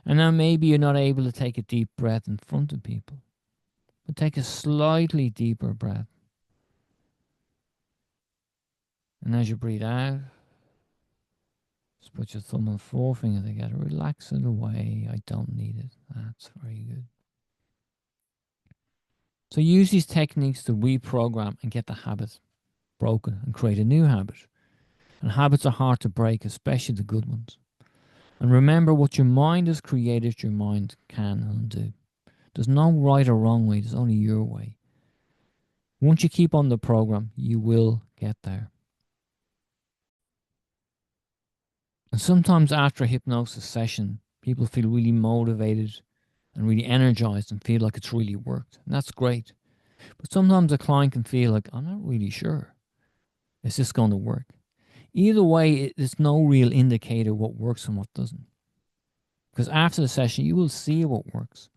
And now maybe you're not able to take a deep breath in front of people, but take a slightly deeper breath. And as you breathe out, just put your thumb and forefinger together. Relax it away. I don't need it. That's very good. So use these techniques to reprogram and get the habit broken and create a new habit. And habits are hard to break, especially the good ones. And remember, what your mind has created, your mind can undo. There's no right or wrong way, there's only your way. Once you keep on the program, you will get there. And sometimes after a hypnosis session, people feel really motivated and really energized and feel like it's really worked. And that's great. But sometimes a client can feel like, I'm not really sure. Is this going to work? Either way, it's no real indicator what works and what doesn't. Because after the session, you will see what works.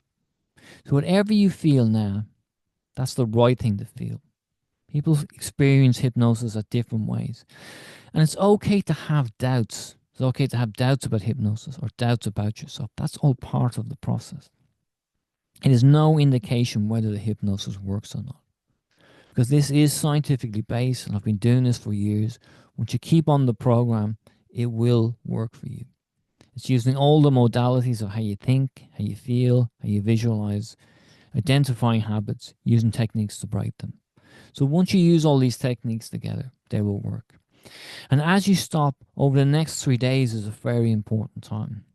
So whatever you feel now, that's the right thing to feel. People experience hypnosis at different ways. And it's okay to have doubts. It's okay to have doubts about hypnosis or doubts about yourself. That's all part of the process. It is no indication whether the hypnosis works or not. Because this is scientifically based, and I've been doing this for years. Once you keep on the program, it will work for you. It's using all the modalities of how you think, how you feel, how you visualize, identifying habits, using techniques to break them. So once you use all these techniques together, they will work. And as you stop, over the next 3 days is a very important time.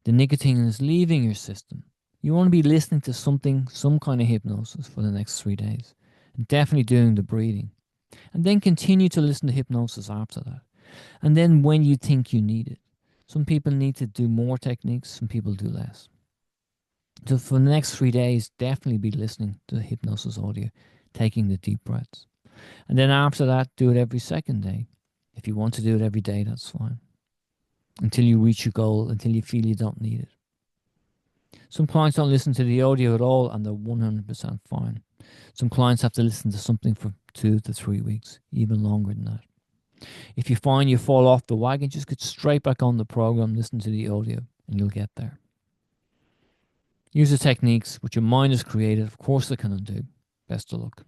The nicotine is leaving your system. You want to be listening to something, some kind of hypnosis for the next 3 days. And definitely doing the breathing. And then continue to listen to hypnosis after that. And then when you think you need it. Some people need to do more techniques, some people do less. So for the next 3 days, definitely be listening to the hypnosis audio, taking the deep breaths. And then after that, do it every second day. If you want to do it every day, that's fine. Until you reach your goal, until you feel you don't need it. Some clients don't listen to the audio at all and they're 100% fine. Some clients have to listen to something for 2 to 3 weeks, even longer than that. If you find you fall off the wagon, just get straight back on the program, listen to the audio, and you'll get there. Use the techniques which your mind has created. Of course, they can undo. Best of luck.